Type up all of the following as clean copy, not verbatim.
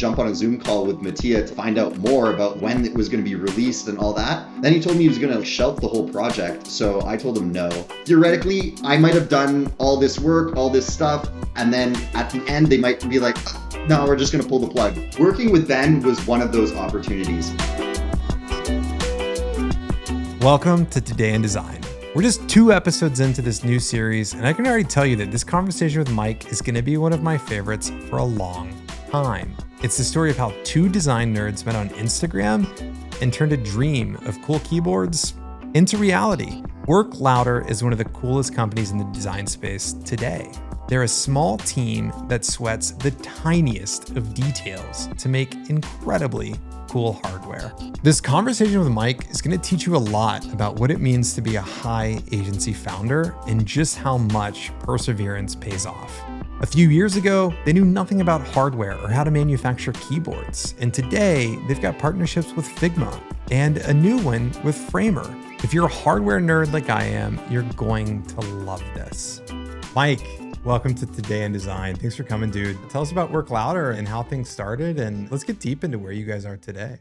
jump on a Zoom call with Mattia to find out more about when it was going to be released and all that. Then he told me he was going to shelf the whole project. So I told him no. Theoretically, I might have done all this work, all this stuff, and then at the end they might be like, no, we're just going to pull the plug. Working with Ben was one of those opportunities. Welcome to Today in Design. We're just 2 episodes into this new series, and I can already tell you that this conversation with Mike is going to be one of my favorites for a long time. It's the story of how 2 design nerds met on Instagram and turned a dream of cool keyboards into reality. Work Louder is one of the coolest companies in the design space today. They're a small team that sweats the tiniest of details to make incredibly cool hardware. This conversation with Mike is going to teach you a lot about what it means to be a high agency founder and just how much perseverance pays off. A few years ago, they knew nothing about hardware or how to manufacture keyboards. And today, they've got partnerships with Figma and a new one with Framer. If you're a hardware nerd like I am, you're going to love this. Mike, welcome to Today in Design. Thanks for coming, dude. Tell us about Work Louder and how things started, and let's get deep into where you guys are today.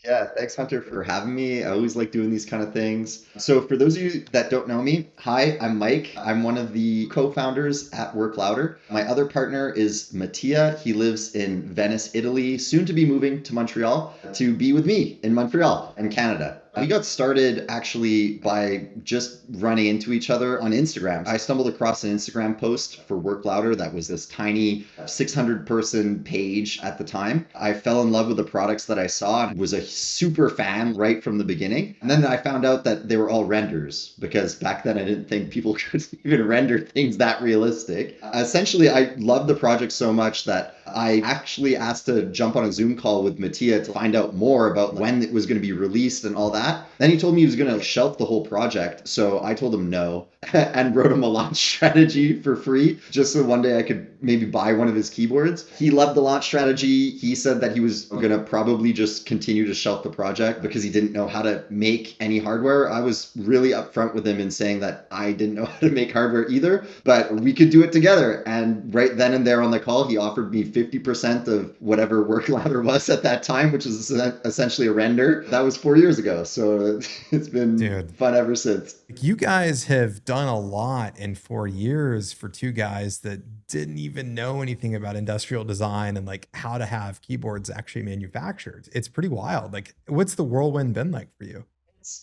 Yeah, thanks, Hunter, for having me. I always like doing these kind of things. So for those of you that don't know me, hi, I'm Mike. I'm one of the co-founders at Work Louder. My other partner is Mattia. He lives in Venice, Italy, soon to be moving to Montreal to be with me in Montreal in Canada. We got started actually by just running into each other on Instagram. I stumbled across an Instagram post for Work Louder that was this tiny 600-person page at the time. I fell in love with the products that I saw and was a super fan right from the beginning. And then I found out that they were all renders, because back then I didn't think people could even render things that realistic. Essentially, I loved the project so much that I actually asked to jump on a Zoom call with Mattia to find out more about when it was going to be released and all that. Then he told me he was going to shelf the whole project. So I told him no and wrote him a launch strategy for free, just so one day I could maybe buy one of his keyboards. He loved the launch strategy. He said that he was going to probably just continue to shelf the project because he didn't know how to make any hardware. I was really upfront with him in saying that I didn't know how to make hardware either, but we could do it together. And right then and there on the call, he offered me 50% of whatever Work Louder was at that time, which is essentially a render. That was 4 years ago. So it's been fun ever since. You guys have done a lot in 4 years for 2 guys that didn't even know anything about industrial design and like how to have keyboards actually manufactured. It's pretty wild. Like, what's the whirlwind been like for you?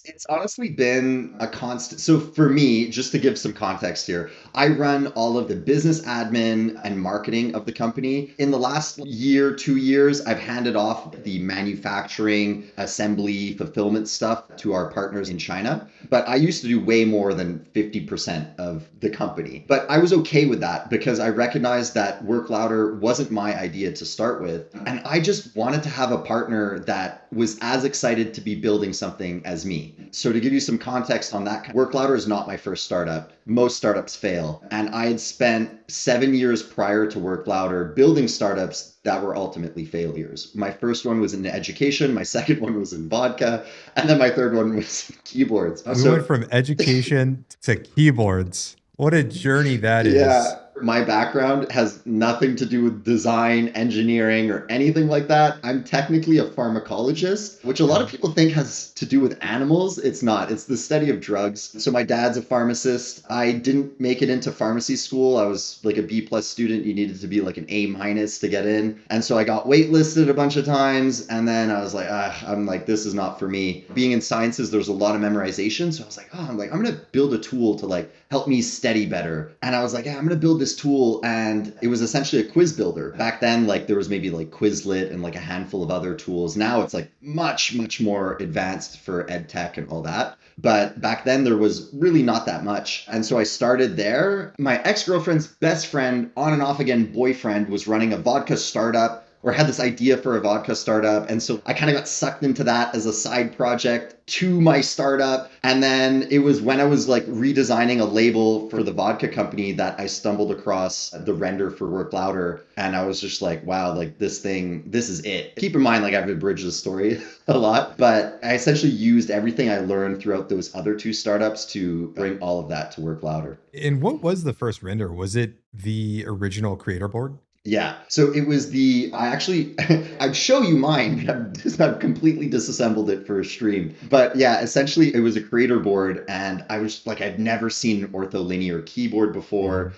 It's honestly been a constant. So for me, just to give some context here, I run all of the business admin and marketing of the company. In the last year, 2 years, I've handed off the manufacturing, assembly, fulfillment stuff to our partners in China. But I used to do way more than 50% of the company. But I was okay with that because I recognized that Work Louder wasn't my idea to start with. And I just wanted to have a partner that was as excited to be building something as me. So to give you some context on that, Work Louder is not my first startup. Most startups fail. And I had spent 7 years prior to Work Louder building startups that were ultimately failures. My first one was in education. My second one was in vodka. And then my third one was keyboards. We went from education to keyboards. What a journey that is. Yeah. My background has nothing to do with design, engineering, or anything like that. I'm technically a pharmacologist, which a lot of people think has to do with animals. It's not. It's the study of drugs. So my dad's a pharmacist. I didn't make it into pharmacy school. I was like a B+ student. You needed to be like an A- to get in. And so I got waitlisted a bunch of times. And then I was like, I'm like, this is not for me. Being in sciences, there's a lot of memorization. So I was like, I'm going to build a tool to like help me study better. And I was like, I'm going to build this tool, and it was essentially a quiz builder. Back then, like there was maybe like Quizlet and like a handful of other tools. Now it's like much more advanced for ed tech and all that. But back then there was really not that much. And so I started there. My ex-girlfriend's best friend, on and off again boyfriend, was running a vodka startup, or had this idea for a vodka startup. And so I kind of got sucked into that as a side project to my startup. And then it was when I was like redesigning a label for the vodka company that I stumbled across the render for Work Louder. And I was just like, wow, like this is it. Keep in mind, like I've abridged the story a lot, but I essentially used everything I learned throughout those other 2 startups to bring all of that to Work Louder. And what was the first render? Was it the original creator board? Yeah. So it was I'd show you mine. I've completely disassembled it for a stream. But yeah, essentially it was a creator board. And I was like, I'd never seen an ortholinear keyboard before.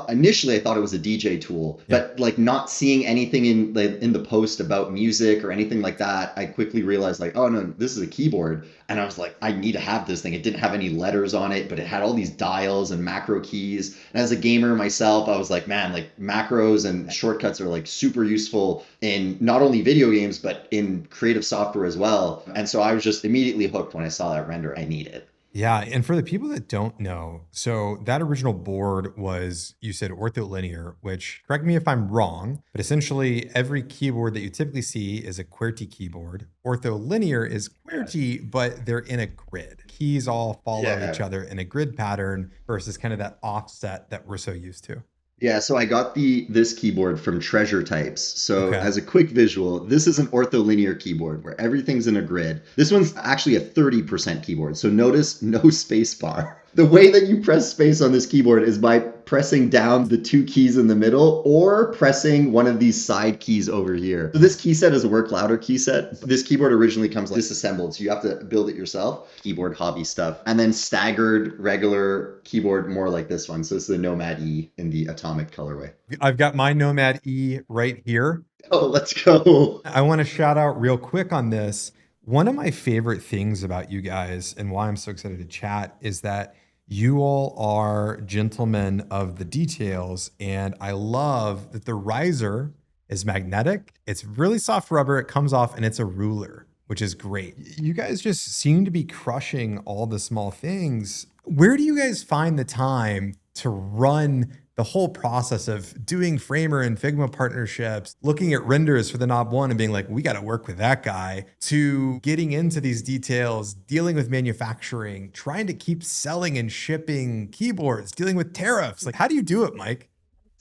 Initially I thought it was a DJ tool, Yeah. but like not seeing anything in the post about music or anything like that, I quickly realized like, oh no, this is a keyboard. And I was like, I need to have this thing. It didn't have any letters on it, but it had all these dials and macro keys. And as a gamer myself, I was like, man, like macros and shortcuts are like super useful in not only video games, but in creative software as well. And so I was just immediately hooked when I saw that render. I need it. Yeah. And for the people that don't know, so that original board was, you said ortholinear, which, correct me if I'm wrong, but essentially every keyboard that you typically see is a QWERTY keyboard. Ortholinear is QWERTY, but they're in a grid. Keys all follow each other in a grid pattern versus kind of that offset that we're so used to. Yeah, so I got this keyboard from Treasure Types. So Okay. as a quick visual, this is an ortholinear keyboard where everything's in a grid. This one's actually a 30% keyboard. So notice no space bar. The way that you press space on this keyboard is by pressing down the two keys in the middle or pressing one of these side keys over here. So this key set is a Work Louder key set. This keyboard originally comes disassembled, so you have to build it yourself. Keyboard hobby stuff. And then staggered regular keyboard more like this one. So it's the Nomad E in the atomic colorway. I've got my Nomad E right here. Oh, let's go. I want to shout out real quick on this. One of my favorite things about you guys and why I'm so excited to chat is that you all are gentlemen of the details. And I love that the riser is magnetic. It's really soft rubber. It comes off and it's a ruler, which is great. You guys just seem to be crushing all the small things. Where do you guys find the time to run the whole process of doing Framer and Figma partnerships, looking at renders for the Knob One and being like, we got to work with that guy, to getting into these details, dealing with manufacturing, trying to keep selling and shipping keyboards, dealing with tariffs? Like, how do you do it, Mike?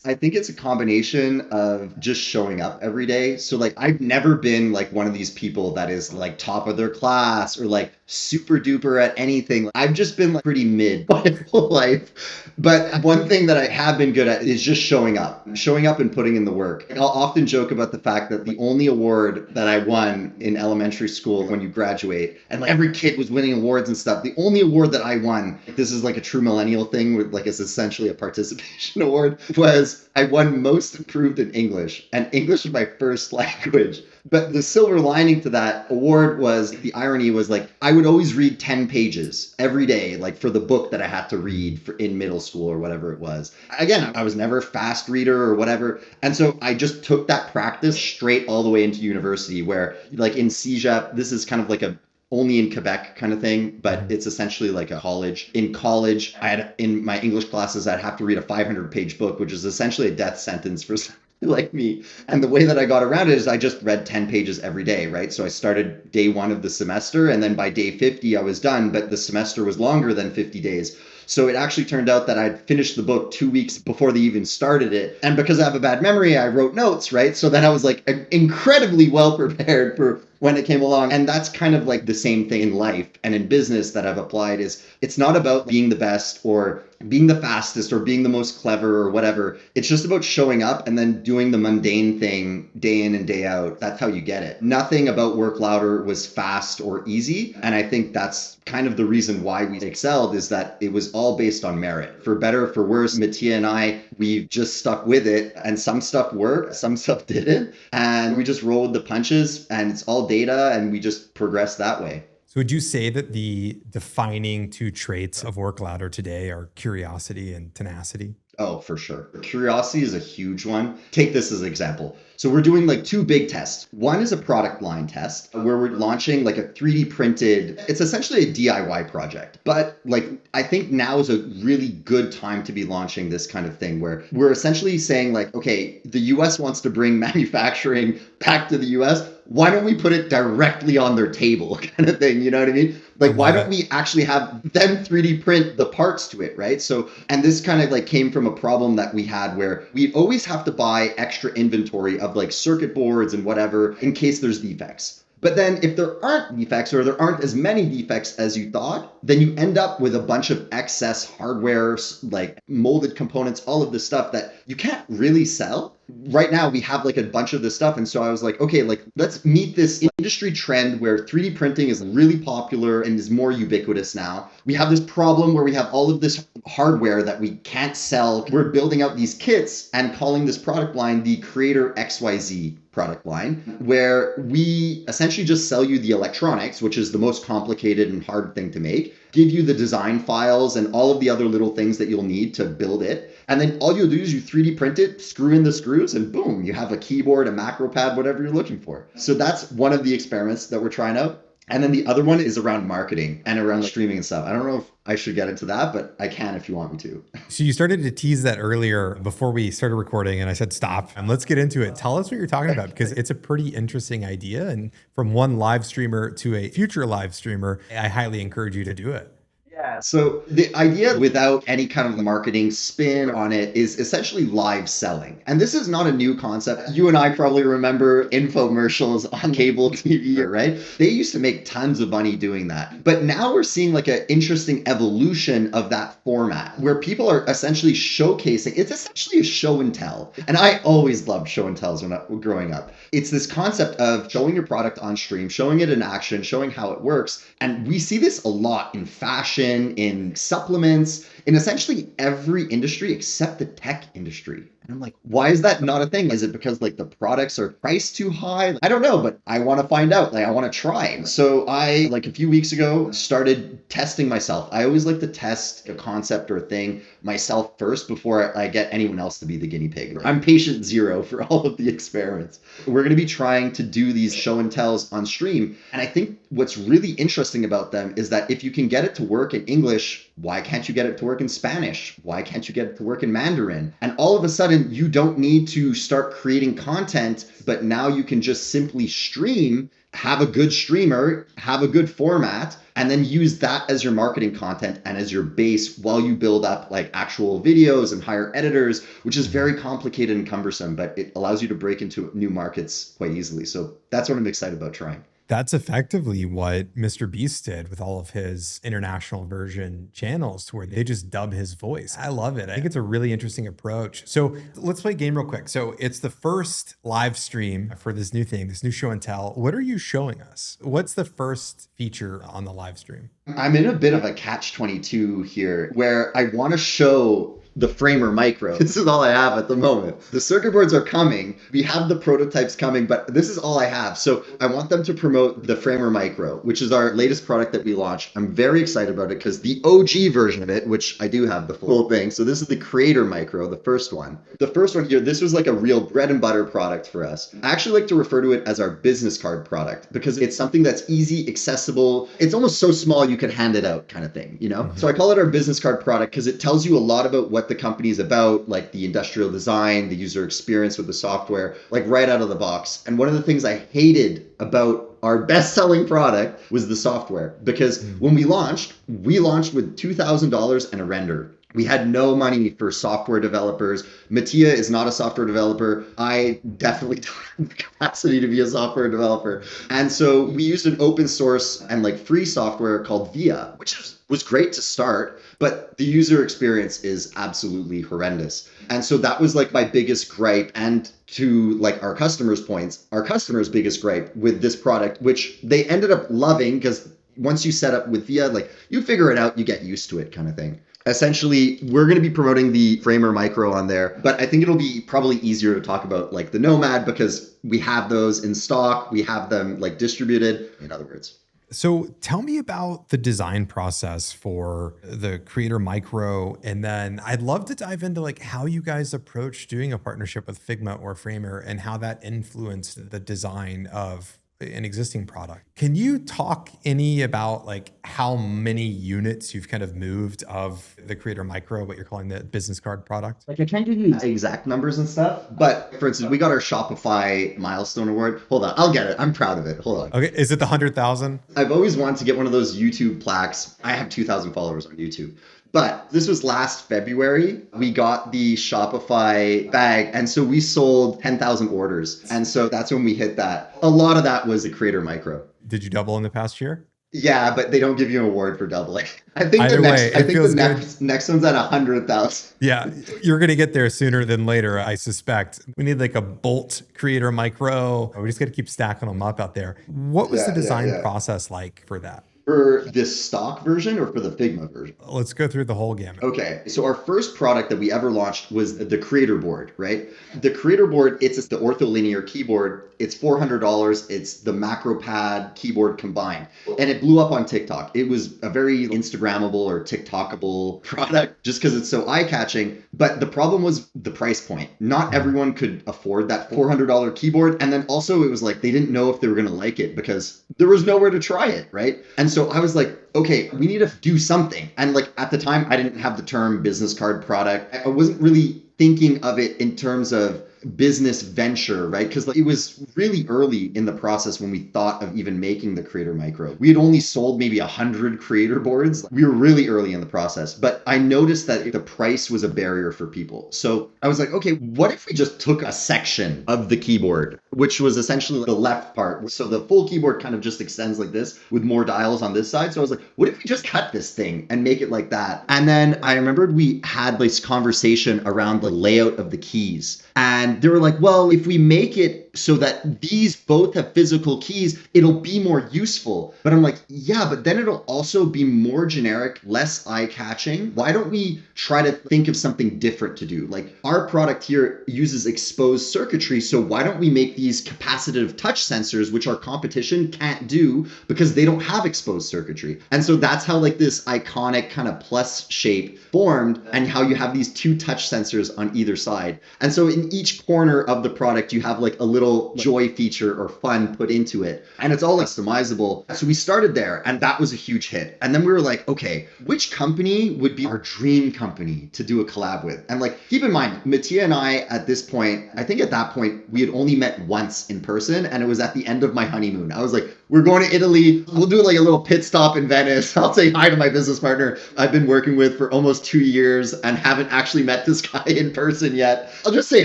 I think it's a combination of just showing up every day. So like I've never been like one of these people that is like top of their class or like super duper at anything. I've just been like pretty mid my whole life. But one thing that I have been good at is just showing up and putting in the work. I'll often joke about the fact that the only award that I won in elementary school when you graduate, and like every kid was winning awards and stuff, the only award that I won, this is like a true millennial thing with like it's essentially a participation award, was I won most improved in English, and English was my first language. But the silver lining to that award was the irony was like I would always read 10 pages every day, like for the book that I had to read in middle school or whatever it was. Again, I was never a fast reader or whatever. And so I just took that practice straight all the way into university where like in CEGEP, this is kind of like a only in Quebec kind of thing, but it's essentially like a college. In college, I had in my English classes, I'd have to read a 500-page book, which is essentially a death sentence for somebody like me. And the way that I got around it is I just read 10 pages every day, right? So I started day 1 of the semester, and then by day 50, I was done, but the semester was longer than 50 days. So it actually turned out that I'd finished the book 2 weeks before they even started it. And because I have a bad memory, I wrote notes, right? So then I was like incredibly well prepared for when it came along. And that's kind of like the same thing in life and in business that I've applied is it's not about being the best or being the fastest or being the most clever or whatever. It's just about showing up and then doing the mundane thing day in and day out. That's how you get it. Nothing about Work Louder was fast or easy. And I think that's kind of the reason why we excelled is that it was all based on merit. For better or for worse, Mattia and I, we've just stuck with it and some stuff worked, some stuff didn't. And we just rolled the punches and it's all data and we just progressed that way. So would you say that the defining two traits of Work Louder today are curiosity and tenacity? Oh, for sure. Curiosity is a huge one. Take this as an example. So we're doing like 2 big tests. One is a product line test where we're launching like a 3D printed, it's essentially a DIY project. But like, I think now is a really good time to be launching this kind of thing where we're essentially saying like, okay, the US wants to bring manufacturing back to the US. Why don't we put it directly on their table kind of thing? You know what I mean? Like, why don't we actually have them 3D print the parts to it, right? So, and this kind of like came from a problem that we had where we always have to buy extra inventory of like circuit boards and whatever in case there's defects. But then if there aren't defects or there aren't as many defects as you thought, then you end up with a bunch of excess hardware, like molded components, all of this stuff that you can't really sell. right now we have like a bunch of this stuff. And so I was like, okay, like let's meet this industry trend where 3D printing is really popular and is more ubiquitous now. We have this problem where we have all of this hardware that we can't sell. We're building out these kits and calling this product line the Creator XYZ product line, where we essentially just sell you the electronics, which is the most complicated and hard thing to make, give you the design files and all of the other little things that you'll need to build it. And then all you'll do is you 3D print it, screw in the screws, and boom, you have a keyboard, a macro pad, whatever you're looking for. So that's one of the experiments that we're trying out. And then the other one is around marketing and around streaming and stuff. I don't know if I should get into that, but I can if you want me to. So you started to tease that earlier before we started recording, and I said, stop, and let's get into it. Tell us what you're talking about, because it's a pretty interesting idea. And from one live streamer to a future live streamer, I highly encourage you to do it. Yeah. So the idea, without any kind of marketing spin on it, is essentially live selling. And this is not a new concept. You and I probably remember infomercials on cable TV, right? They used to make tons of money doing that. But now we're seeing like an interesting evolution of that format where people are essentially showcasing. It's essentially a show and tell. And I always loved show and tells when I was growing up. It's this concept of showing your product on stream, showing it in action, showing how it works. And we see this a lot in fashion, in supplements, in essentially every industry except the tech industry. And I'm like, why is that not a thing? Is it because like the products are priced too high? I don't know, but I want to find out. Like I want to try. So I, like a few weeks ago, started testing myself. I always like to test a concept or a thing myself first before I get anyone else to be the guinea pig. I'm patient zero for all of the experiments. We're going to be trying to do these show and tells on stream. And I think what's really interesting about them is that if you can get it to work in English, why can't you get it to work in Spanish? Why can't you get it to work in Mandarin? And all of a sudden, you don't need to start creating content, but now you can just simply stream, have a good streamer, have a good format, and then use that as your marketing content and as your base while you build up like actual videos and hire editors, which is very complicated and cumbersome, but it allows you to break into new markets quite easily. So that's what I'm excited about trying. That's effectively what Mr. Beast did with all of his international version channels, to where they just dub his voice. I love it. I think it's a really interesting approach. So let's play a game real quick. So it's the first live stream for this new thing, this new show and tell. What are you showing us? What's the first feature on the live stream? I'm in a bit of a catch-22 here where I want to show the Framer Micro. This is all I have at the moment. The circuit boards are coming. We have the prototypes coming, but this is all I have. So I want them to promote the Framer Micro, which is our latest product that we launched. I'm very excited about it because the OG version of it, which I do have the full thing. So this is the Creator Micro, the first one. The first one here, this was like a real bread and butter product for us. I actually like to refer to it as our business card product because it's something that's easy, accessible. It's almost so small you could hand it out kind of thing, you know? Mm-hmm. So I call it our business card product because it tells you a lot about what the company is about, like the industrial design, the user experience with the software, like right out of the box. And one of the things I hated about our best-selling product was the software, because when we launched with $2,000 and a render. We had no money for software developers. Mattia is not a software developer. I definitely don't have the capacity to be a software developer. And so we used an open source and like free software called Via, which was great to start, but the user experience is absolutely horrendous. And so that was like my biggest gripe. And to like our customers' points, our customers' biggest gripe with this product, which they ended up loving because once you set up with Via, like you figure it out, you get used to it kind of thing. Essentially, we're going to be promoting the Framer Micro on there, but I think it'll be probably easier to talk about like the Nomad because we have those in stock. We have them like distributed, in other words. So tell me about the design process for the Creator Micro. And then I'd love to dive into like how you guys approach doing a partnership with Figma or Framer and how that influenced the design of an existing product. Can you talk any about like how many units you've kind of moved of the Creator Micro, what you're calling the business card product? Like I can't give you exact numbers and stuff, but for instance, we got our Shopify milestone award. Hold on, I'll get it. I'm proud of it. Hold on. Okay, is it the 100,000? I've always wanted to get one of those YouTube plaques. I have 2,000 followers on YouTube. But this was last February. We got the Shopify bag. And so we sold 10,000 orders. And so that's when we hit that. A lot of that was a Creator Micro. Did you double in the past year? Yeah, but they don't give you an award for doubling. I think the Either way, next I it think the feels good. next one's at 100,000. Yeah, you're going to get there sooner than later, I suspect. We need like a Bolt Creator Micro. We just got to keep stacking them up out there. What was the Yeah, yeah, design yeah. process like for that? For this stock version or for the Figma version? Let's go through the whole gamut. Okay, so our first product that we ever launched was the Creator Board, right? The Creator Board, it's the ortholinear keyboard. It's $400. It's the macro pad keyboard combined. And it blew up on TikTok. It was a very Instagrammable or TikTokable product just because it's so eye-catching. But the problem was the price point. Not everyone could afford that $400 keyboard. And then also it was like they didn't know if they were going to like it because there was nowhere to try it, right? And so I was like, okay, we need to do something. And like at the time, I didn't have the term business card product. I wasn't really thinking of it in terms of business venture, right? Because like, it was really early in the process when we thought of even making the Creator Micro. We had only sold maybe 100 Creator boards. We were really early in the process, but I noticed that the price was a barrier for people. So I was like, okay, what if we just took a section of the keyboard, which was essentially the left part? So the full keyboard kind of just extends like this with more dials on this side. So I was like, what if we just cut this thing and make it like that? And then I remembered we had this conversation around the layout of the keys. And they were like, well, if we make it so that these both have physical keys, it'll be more useful. But I'm like, yeah, but then it'll also be more generic, less eye-catching. Why don't we try to think of something different to do? Like our product here uses exposed circuitry. So why don't we make these capacitive touch sensors, which our competition can't do because they don't have exposed circuitry? And so that's how like this iconic kind of plus shape formed and how you have these two touch sensors on either side. And so in each corner of the product, you have like a little joy feature or fun put into it. And it's all customizable. So we started there and that was a huge hit. And then we were like, okay, which company would be our dream company to do a collab with? And like, keep in mind, Mattia and I at this point, I think at that point, we had only met once in person and it was at the end of my honeymoon. I was like, we're going to Italy. We'll do like a little pit stop in Venice. I'll say hi to my business partner I've been working with for almost 2 years and haven't actually met this guy in person yet. I'll just say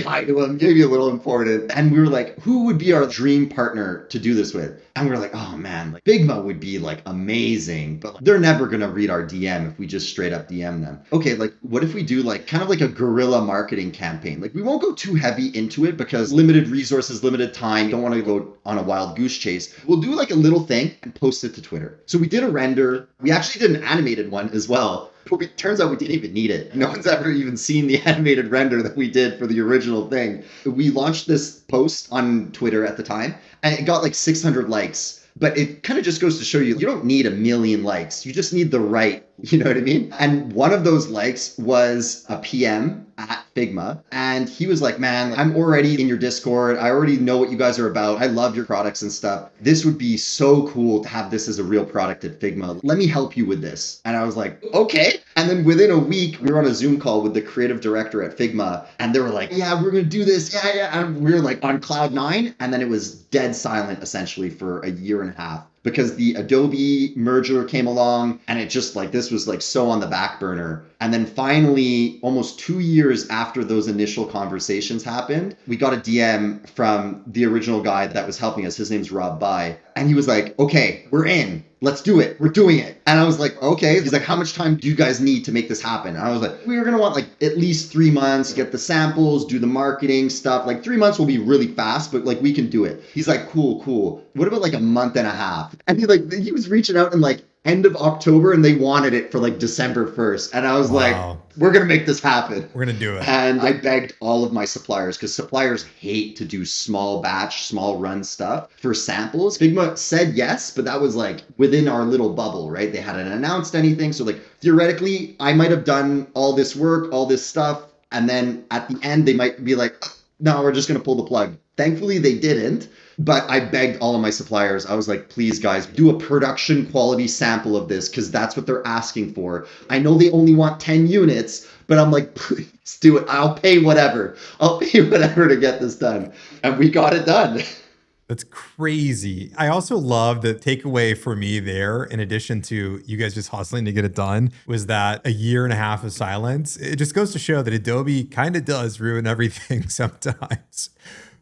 hi to him, maybe a little important. And we were like, who would be our dream partner to do this with? And we were like, oh man, like Figma would be like amazing, but like, they're never going to read our DM if we just straight up DM them. Okay, like what if we do like kind of like a guerrilla marketing campaign? Like we won't go too heavy into it because limited resources, limited time, don't want to go on a wild goose chase. We'll do like a little thing and post it to Twitter. So we did a render. We actually did an animated one as well. But it turns out we didn't even need it. No one's ever even seen the animated render that we did for the original thing. We launched this post on Twitter at the time, and it got like 600 likes. But it kind of just goes to show you, you don't need 1 million likes. You just need the right, you know what I mean? And one of those likes was a PM at Figma. And he was like, man, I'm already in your Discord. I already know what you guys are about. I love your products and stuff. This would be so cool to have this as a real product at Figma. Let me help you with this. And I was like, okay. And then within a week, we were on a Zoom call with the creative director at Figma. And they were like, yeah, we're going to do this. Yeah, yeah. And we were like on cloud 9. And then it was dead silent essentially for a year and a half. Because the Adobe merger came along and it just like, this was like so on the back burner. And then finally, almost 2 years after those initial conversations happened, we got a DM from the original guy that was helping us. His name's Rob Bai. And he was like, okay, we're in. Let's do it. We're doing it. And I was like, okay. He's like, how much time do you guys need to make this happen? And I was like, we were going to want like at least 3 months, get the samples, do the marketing stuff. Like 3 months will be really fast, but like we can do it. He's like, cool. What about like a month and a half? And he was reaching out and like end of October and they wanted it for like December 1st. And I was like, we're going to make this happen. We're going to do it. And I begged all of my suppliers because suppliers hate to do small batch, small run stuff for samples. Figma said yes, but that was like within our little bubble, right? They hadn't announced anything. So like theoretically, I might have done all this work, all this stuff. And then at the end, they might be like, no, we're just going to pull the plug. Thankfully, they didn't. But I begged all of my suppliers. I was like, please, guys, do a production quality sample of this because that's what they're asking for. I know they only want 10 units, but I'm like, please do it. I'll pay whatever. I'll pay whatever to get this done. And we got it done. That's crazy. I also love the takeaway for me there, in addition to you guys just hustling to get it done, was that a year and a half of silence. It just goes to show that Adobe kind of does ruin everything sometimes.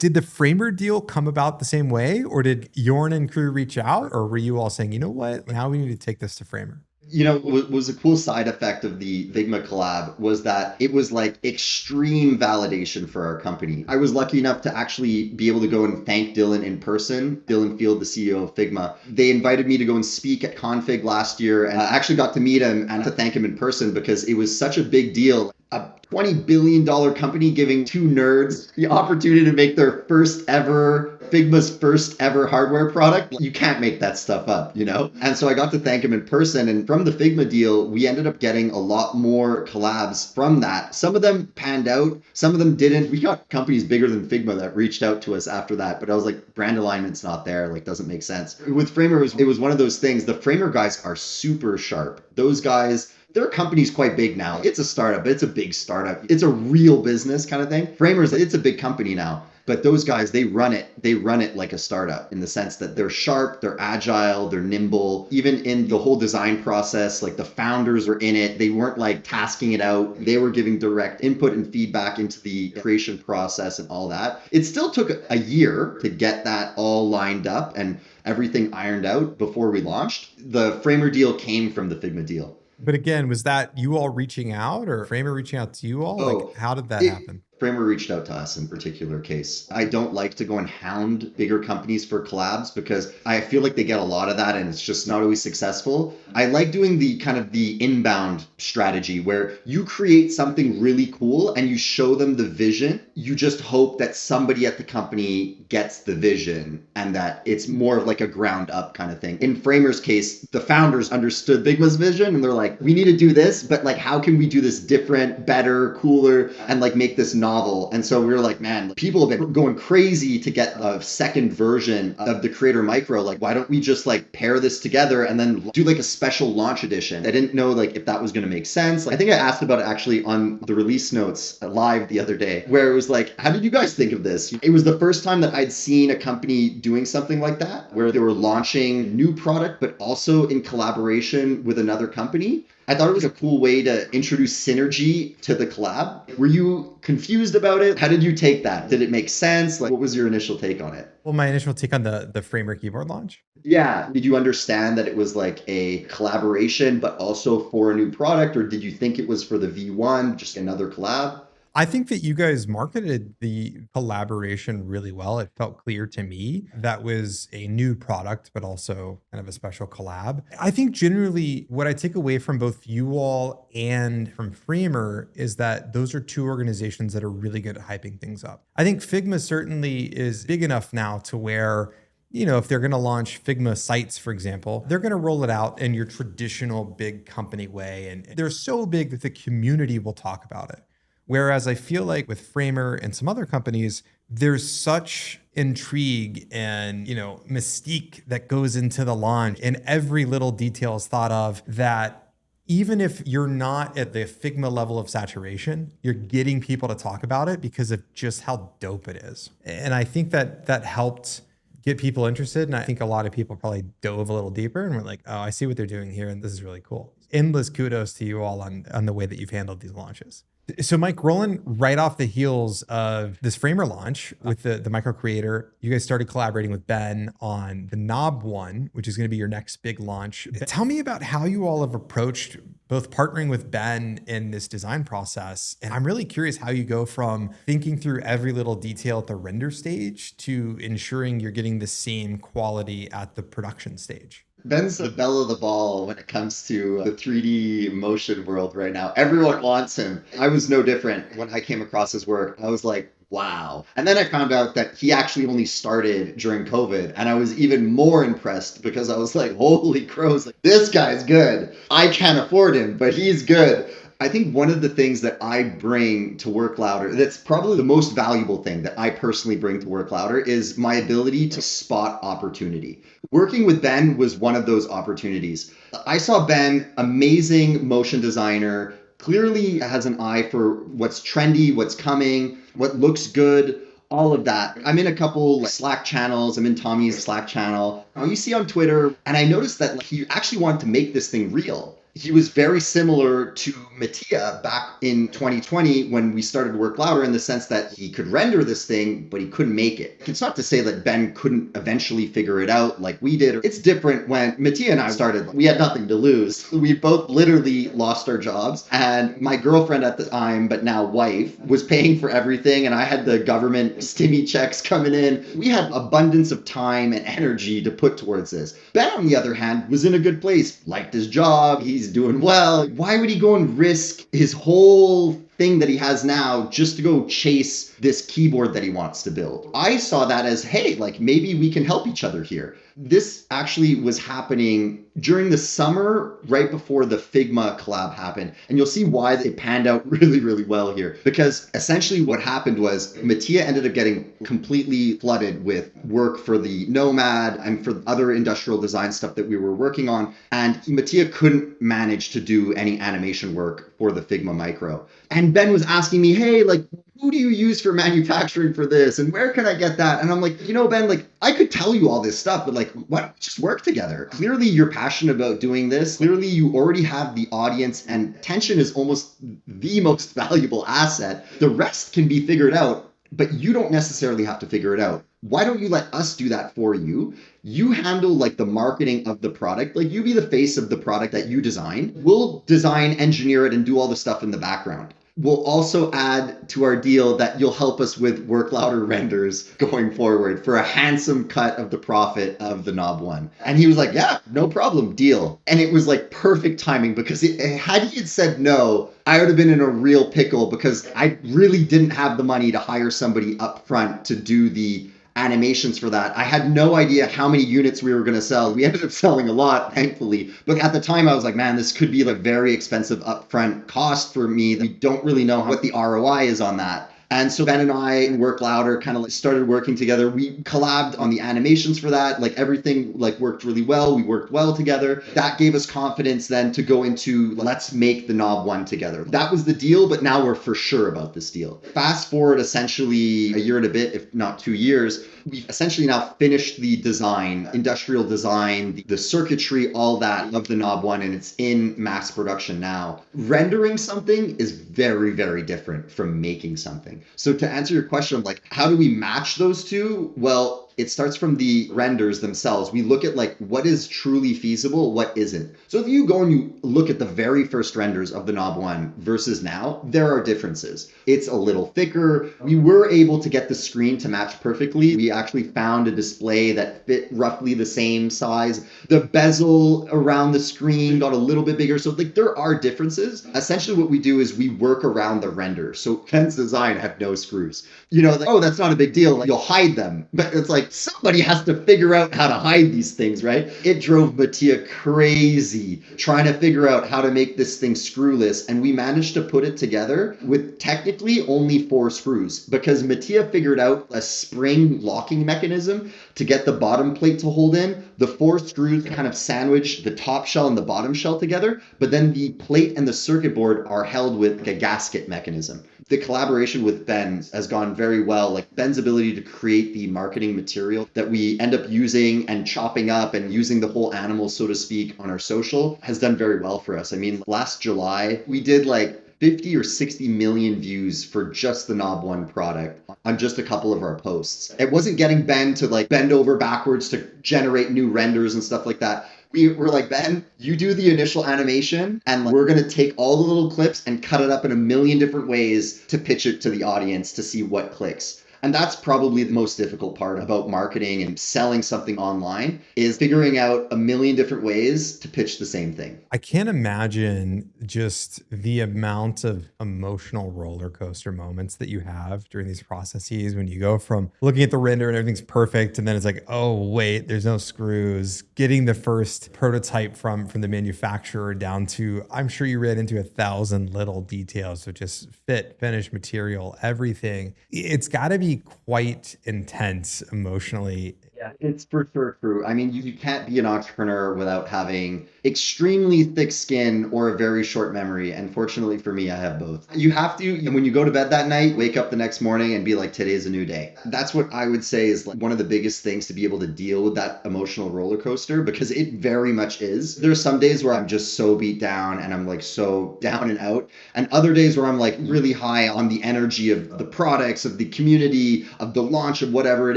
Did the Framer deal come about the same way, or did Jorn and crew reach out, or were you all saying, you know what, now we need to take this to Framer? What was a cool side effect of the Figma collab was that it was like extreme validation for our company. I was lucky enough to actually be able to go and thank Dylan in person, Dylan Field, the CEO of Figma. They invited me to go and speak at Config last year, and I actually got to meet him and to thank him in person because it was such a big deal. A $20 billion company giving two nerds the opportunity to make their Figma's first ever hardware product. You can't make that stuff up, you know? And so I got to thank him in person. And from the Figma deal, we ended up getting a lot more collabs from that. Some of them panned out, some of them didn't. We got companies bigger than Figma that reached out to us after that. But I was like, brand alignment's not there, like doesn't make sense. With Framer, it was one of those things. The Framer guys are super sharp. Those guys, their company's quite big now. It's a startup. It's a big startup. It's a real business kind of thing. Framers, it's a big company now. But those guys, they run it like a startup in the sense that they're sharp, they're agile, they're nimble. Even in the whole design process, like the founders were in it. They weren't like tasking it out. They were giving direct input and feedback into the creation process and all that. It still took a year to get that all lined up and everything ironed out before we launched. The Framer deal came from the Figma deal. But again, was that you all reaching out or Framer reaching out to you all? Like, how did that happen? Framer reached out to us in particular case. I don't like to go and hound bigger companies for collabs because I feel like they get a lot of that and it's just not always successful. I like doing the kind of the inbound strategy where you create something really cool and you show them the vision. You just hope that somebody at the company gets the vision and that it's more of like a ground up kind of thing. In Framer's case, the founders understood Figma's vision and they're like, we need to do this, but like, how can we do this different, better, cooler, and like make this novel? And so we were like, man, people have been going crazy to get a second version of the Creator Micro. Like, why don't we just like pair this together and then do like a special launch edition? I didn't know like if that was going to make sense. I think I asked about it actually on the release notes live the other day, where it was like, how did you guys think of this? It was the first time that I'd seen a company doing something like that, where they were launching new product, but also in collaboration with another company. I thought it was a cool way to introduce synergy to the collab. Were you confused about it? How did you take that? Did it make sense? Like, what was your initial take on it? Well, my initial take on the Framer keyboard launch. Yeah. Did you understand that it was like a collaboration, but also for a new product? Or did you think it was for the V1, just another collab? I think that you guys marketed the collaboration really well. It felt clear to me that was a new product, but also kind of a special collab. I think generally what I take away from both you all and from Framer is that those are two organizations that are really good at hyping things up. I think Figma certainly is big enough now to where, you know, if they're going to launch Figma sites, for example, they're going to roll it out in your traditional big company way. And they're so big that the community will talk about it. Whereas I feel like with Framer and some other companies, there's such intrigue and, you know, mystique that goes into the launch and every little detail is thought of that even if you're not at the Figma level of saturation, you're getting people to talk about it because of just how dope it is. And I think that that helped get people interested. And I think a lot of people probably dove a little deeper and were like, oh, I see what they're doing here. And this is really cool. Endless kudos to you all on the way that you've handled these launches. So Mike, rolling right off the heels of this Framer launch with the Micro Creator, you guys started collaborating with Ben on the Knob one, which is going to be your next big launch. Tell me about how you all have approached both partnering with Ben in this design process. And I'm really curious how you go from thinking through every little detail at the render stage to ensuring you're getting the same quality at the production stage. Ben's the belle of the ball when it comes to the 3D motion world right now. Everyone wants him. I was no different when I came across his work. I was like, wow. And then I found out that he actually only started during COVID. And I was even more impressed because I was like, holy crows, like, this guy's good. I can't afford him, but he's good. I think one of the things that I bring to Work Louder, that's probably the most valuable thing that I personally bring to Work Louder, is my ability to spot opportunity. Working with Ben was one of those opportunities. I saw Ben, amazing motion designer, clearly has an eye for what's trendy, what's coming, what looks good, all of that. I'm in a couple Slack channels. I'm in Tommy's Slack channel. You see on Twitter, and I noticed that he actually wanted to make this thing real. He was very similar to Mattia back in 2020 when we started Work Louder, in the sense that he could render this thing, but he couldn't make it. It's not to say that Ben couldn't eventually figure it out like we did. It's different when Mattia and I started. We had nothing to lose. We both literally lost our jobs, and my girlfriend at the time, but now wife, was paying for everything, and I had the government stimmy checks coming in. We had abundance of time and energy to put towards this. Ben, on the other hand, was in a good place, liked his job, he's doing well. Why would he go and risk his whole thing that he has now just to go chase this keyboard that he wants to build? I saw that as, hey, like maybe we can help each other here. This actually was happening during the summer, right before the Figma collab happened. And you'll see why it panned out really, really well here. Because essentially what happened was Mattia ended up getting completely flooded with work for the Nomad and for other industrial design stuff that we were working on. And Mattia couldn't manage to do any animation work for the Figma Micro. And Ben was asking me, hey, like, who do you use for manufacturing for this? And where can I get that? And I'm like, Ben, like, I could tell you all this stuff, but like, why don't we just work together? Clearly you're passionate about doing this. Clearly you already have the audience, and attention is almost the most valuable asset. The rest can be figured out, but you don't necessarily have to figure it out. Why don't you let us do that for you? You handle like the marketing of the product. Like you be the face of the product that you design. We'll design, engineer it, and do all the stuff in the background. We'll also add to our deal that you'll help us with Work Louder renders going forward for a handsome cut of the profit of the Knob One. And he was like, yeah, no problem, deal. And it was like perfect timing, because had he had said no, I would have been in a real pickle, because I really didn't have the money to hire somebody up front to do the animations for that. I had no idea how many units we were going to sell. We ended up selling a lot, thankfully. But at the time I was like, man, this could be like very expensive upfront cost for me. We don't really know what the ROI is on that. And so Ben and I and Work Louder kind of started working together. We collabed on the animations for that. Like everything like worked really well. We worked well together. That gave us confidence then to go into, let's make the Knob One together. That was the deal, but now we're for sure about this deal. Fast forward essentially a year and a bit, if not 2 years, we've essentially now finished the design, industrial design, the circuitry, all that of the Knob One, and it's in mass production now. Rendering something is very, very different from making something. So to answer your question, like, how do we match those two? Well, it starts from the renders themselves. We look at like what is truly feasible, what isn't. So if you go and you look at the very first renders of the Knob One versus now, there are differences. It's a little thicker. We were able to get the screen to match perfectly. We actually found a display that fit roughly the same size. The bezel around the screen got a little bit bigger. So like there are differences. Essentially what we do is we work around the render. So Ken's design have no screws. Like, oh, that's not a big deal. Like, you'll hide them. But it's like, somebody has to figure out how to hide these things, right? It drove Mattia crazy trying to figure out how to make this thing screwless. And we managed to put it together with technically only 4 screws, because Mattia figured out a spring locking mechanism to get the bottom plate to hold in. The 4 screws kind of sandwich the top shell and the bottom shell together, but then the plate and the circuit board are held with a gasket mechanism. The collaboration with Ben has gone very well. Like Ben's ability to create the marketing material that we end up using and chopping up and using the whole animal, so to speak, on our social has done very well for us. I mean, last July, we did like 50 or 60 million views for just the Knob One product on just a couple of our posts. It wasn't getting Ben to like bend over backwards to generate new renders and stuff like that. We were like, Ben, you do the initial animation, and we're going to take all the little clips and cut it up in a million different ways to pitch it to the audience to see what clicks. And that's probably the most difficult part about marketing and selling something online, is figuring out a million different ways to pitch the same thing. I can't imagine just the amount of emotional roller coaster moments that you have during these processes when you go from looking at the render and everything's perfect, and then it's like, oh, wait, there's no screws, getting the first prototype from the manufacturer down to, I'm sure you ran into 1,000 little details, so just fit, finish, material, everything. It's got to be quite intense emotionally. Yeah, it's for sure true. I mean, you can't be an entrepreneur without having extremely thick skin or a very short memory. And fortunately for me, I have both. You have to, when you go to bed that night, wake up the next morning and be like, today's a new day. That's what I would say is like one of the biggest things to be able to deal with that emotional roller coaster, because it very much is. There's some days where I'm just so beat down and I'm like so down and out. And other days where I'm like really high on the energy of the products, of the community, of the launch of whatever it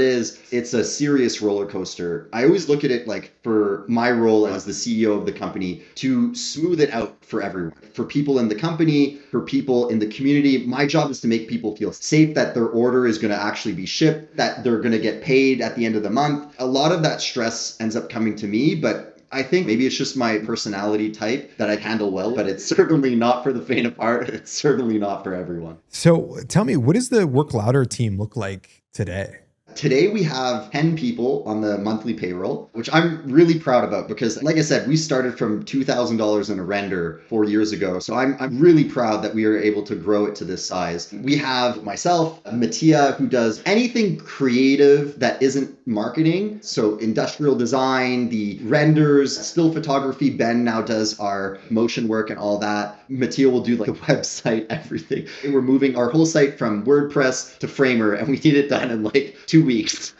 is. It's a serious roller coaster. I always look at it like, for my role as the CEO of the company, to smooth it out for everyone, for people in the company, for people in the community. My job is to make people feel safe, that their order is going to actually be shipped, that they're going to get paid at the end of the month. A lot of that stress ends up coming to me, but I think maybe it's just my personality type that I handle well, but it's certainly not for the faint of heart. It's certainly not for everyone. So tell me, what does the Work Louder team look like today? Today we have 10 people on the monthly payroll, which I'm really proud about because, like I said, we started from $2,000 in a render 4 years ago. So I'm really proud that we are able to grow it to this size. We have myself, Mattia, who does anything creative that isn't marketing. So industrial design, the renders, still photography. Ben now does our motion work and all that. Mattia will do like the website, everything. We're moving our whole site from WordPress to Framer, and we need it done in like 2 weeks.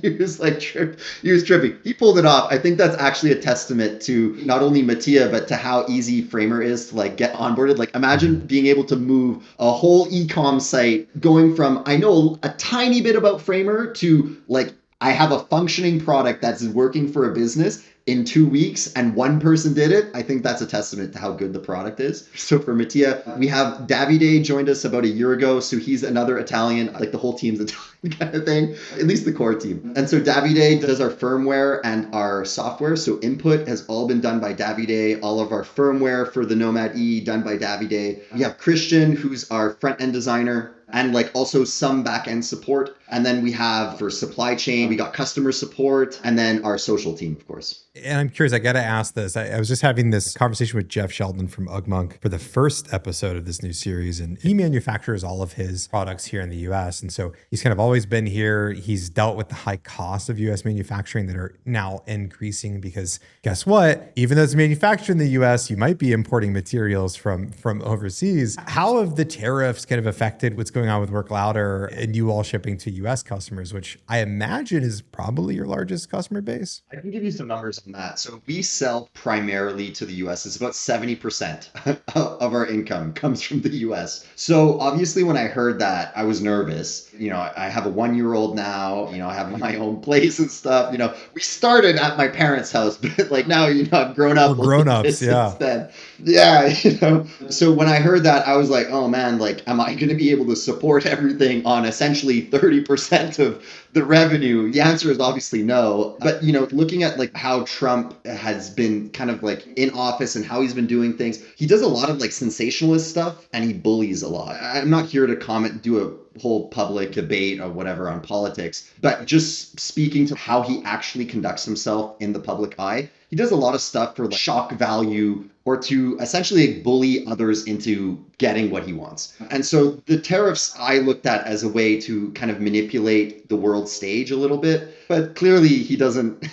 He was like he was tripping. He pulled it off. I think that's actually a testament to not only Mattia, but to how easy Framer is to like get onboarded. Like imagine being able to move a whole e-com site, going from I know a tiny bit about Framer to like I have a functioning product that's working for a business in 2 weeks, and one person did it. I think that's a testament to how good the product is. So for Mattia, we have Davide joined us about a year ago. So he's another Italian, like the whole team's Italian kind of thing, at least the core team. And so Davide does our firmware and our software. So input has all been done by Davide. All of our firmware for the Nomad E done by Davide. We have Christian, who's our front end designer, and like also some back end support. And then we have for supply chain, we got customer support, and then our social team, of course. And I'm curious, I got to ask this. I was just having this conversation with Jeff Sheldon from Ugmonk for the first episode of this new series, and he manufactures all of his products here in the US. And so he's kind of always been here. He's dealt with the high costs of US manufacturing that are now increasing because guess what? Even though it's manufactured in the US, you might be importing materials from overseas. How have the tariffs kind of affected what's going on with Work Louder and you all shipping to US customers, which I imagine is probably your largest customer base? I can give you some numbers on that. So we sell primarily to the US. It's about 70% of our income comes from the US. So obviously when I heard that, I was nervous. You know, I have a 1-year-old now, you know, I have my own place and stuff. You know, we started at my parents' house, but like now, you know, I've grown up. We're grown-ups, yeah. Then. Yeah, you know. So when I heard that, I was like, oh man, like, am I going to be able to support everything on essentially 30% of the revenue? The answer is obviously no. But, you know, looking at like how Trump has been kind of like in office and how he's been doing things, he does a lot of like sensationalist stuff and he bullies a lot. I'm not here to do a whole public debate or whatever on politics, but just speaking to how he actually conducts himself in the public eye, he does a lot of stuff for like shock value or to essentially bully others into getting what he wants. And so the tariffs I looked at as a way to kind of manipulate the world stage a little bit, but clearly he doesn't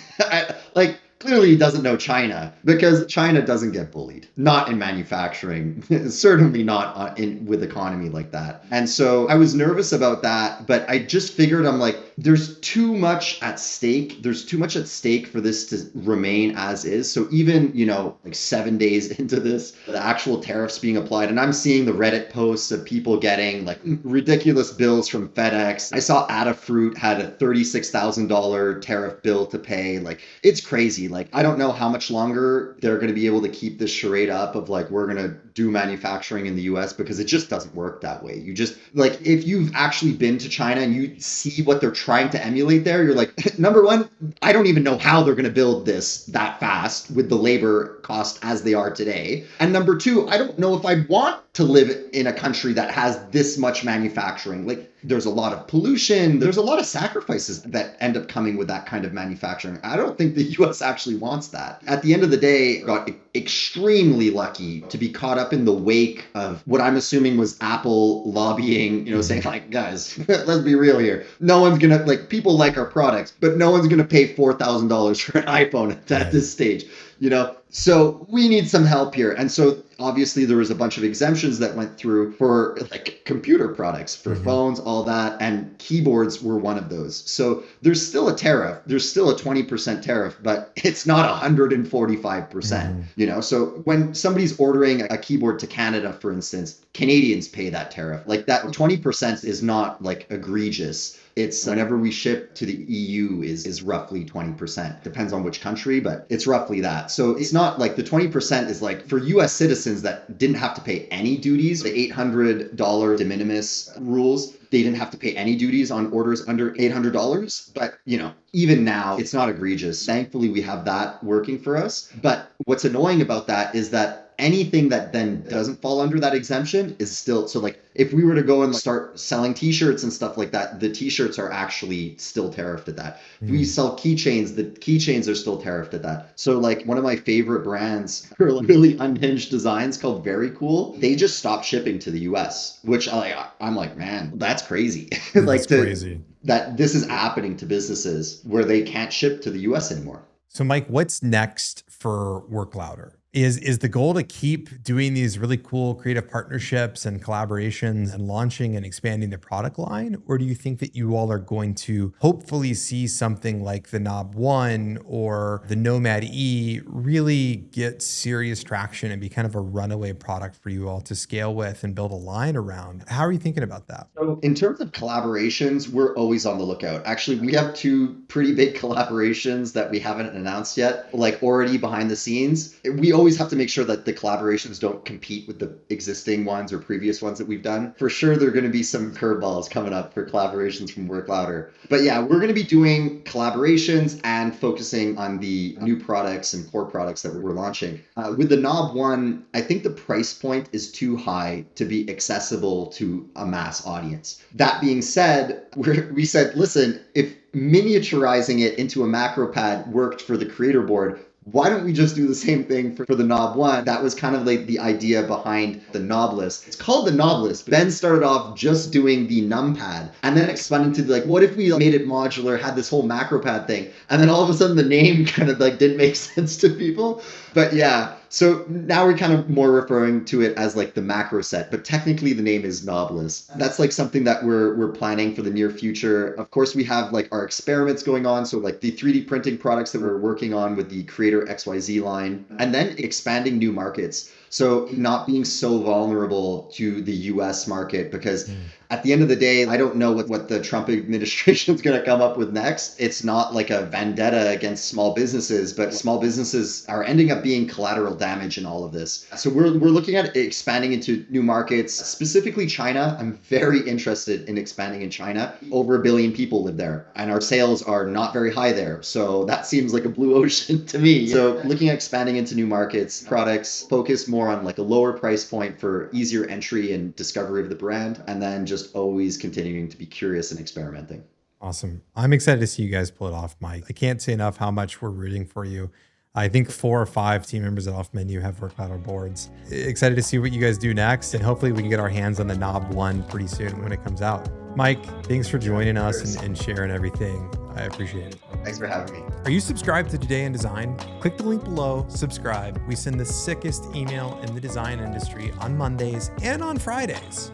clearly he doesn't know China, because China doesn't get bullied, not in manufacturing, certainly not with economy like that. And so I was nervous about that, but I just figured, I'm like, there's too much at stake. There's too much at stake for this to remain as is. So even, you know, like 7 days into this, the actual tariffs being applied, and I'm seeing the Reddit posts of people getting like ridiculous bills from FedEx. I saw Adafruit had a $36,000 tariff bill to pay. Like, it's crazy. Like, I don't know how much longer they're going to be able to keep this charade up of like, we're going to do manufacturing in the US, because it just doesn't work that way. You just, like, if you've actually been to China and you see what they're trying to emulate there, you're like, number one, I don't even know how they're going to build this that fast with the labor cost as they are today. And number two, I don't know if I want to live in a country that has this much manufacturing. Like, There's a lot of pollution. There's a lot of sacrifices that end up coming with that kind of manufacturing. I don't think the US actually wants that. At the end of the day, got extremely lucky to be caught up in the wake of what I'm assuming was Apple lobbying, saying like, guys, let's be real here. No one's gonna, like, people like our products, but no one's gonna pay $4,000 for an iPhone at this stage. So we need some help here. And so obviously there was a bunch of exemptions that went through for like computer products, for phones, all that, and keyboards were one of those. So there's still a tariff. There's still a 20% tariff, but it's not 145%, So when somebody's ordering a keyboard to Canada, for instance, Canadians pay that tariff. Like that 20% is not like egregious. It's whenever we ship to the EU is roughly 20%. Depends on which country, but it's roughly that. So it's not like the 20% is like for US citizens that didn't have to pay any duties, the $800 de minimis rules, they didn't have to pay any duties on orders under $800. But, even now, it's not egregious. Thankfully, we have that working for us. But what's annoying about that is that anything that then doesn't fall under that exemption is still, so like if we were to go and start selling t-shirts and stuff like that, the t-shirts are actually still tariffed at that. If we sell keychains, the keychains are still tariffed at that. So like one of my favorite brands for like really unhinged designs called Very Cool, they just stopped shipping to the US, which I'm like, man, that's crazy. That's crazy. That this is happening to businesses where they can't ship to the US anymore. So Mike, what's next for Work Louder? Is the goal to keep doing these really cool creative partnerships and collaborations and launching and expanding the product line? Or do you think that you all are going to hopefully see something like the Knob One or the Nomad E really get serious traction and be kind of a runaway product for you all to scale with and build a line around? How are you thinking about that? So in terms of collaborations, we're always on the lookout. Actually, we have 2 pretty big collaborations that we haven't announced yet, like already behind the scenes. We always have to make sure that the collaborations don't compete with the existing ones or previous ones that we've done. For sure, there are going to be some curveballs coming up for collaborations from Work Louder. But yeah, we're going to be doing collaborations and focusing on the new products and core products that we're launching. With the Knob One, I think the price point is too high to be accessible to a mass audience. That being said, we said, listen, if miniaturizing it into a macro pad worked for the creator board, why don't we just do the same thing for the Knob One? That was kind of like the idea behind the Knobless. It's called the Knobless. Ben started off just doing the numpad and then expanded to like, what if we made it modular, had this whole macro pad thing? And then all of a sudden the name kind of like didn't make sense to people. But yeah, so now we're kind of more referring to it as like the macro set, but technically the name is Knobless. That's like something that we're planning for the near future. Of course, we have like our experiments going on. So like the 3D printing products that we're working on with the Creator XYZ line, and then expanding new markets. So not being so vulnerable to the US market, because at the end of the day, I don't know what the Trump administration is going to come up with next. It's not like a vendetta against small businesses, but small businesses are ending up being collateral damage in all of this. So we're looking at expanding into new markets, specifically China. I'm very interested in expanding in China. Over 1 billion people live there, and our sales are not very high there. So that seems like a blue ocean to me. So looking at expanding into new markets, products, focus more on like a lower price point for easier entry and discovery of the brand, and then just always continuing to be curious and experimenting. Awesome. I'm excited to see you guys pull it off, Mike. I can't say enough how much we're rooting for you. I think 4 or 5 team members at Off Menu have Work Louder boards. Excited to see what you guys do next, and hopefully we can get our hands on the Knob One pretty soon when it comes out. Mike, thanks for joining us and sharing everything. I appreciate it. Thanks for having me. Are you subscribed to Today in Design? Click the link below, subscribe. We send the sickest email in the design industry on Mondays and on Fridays.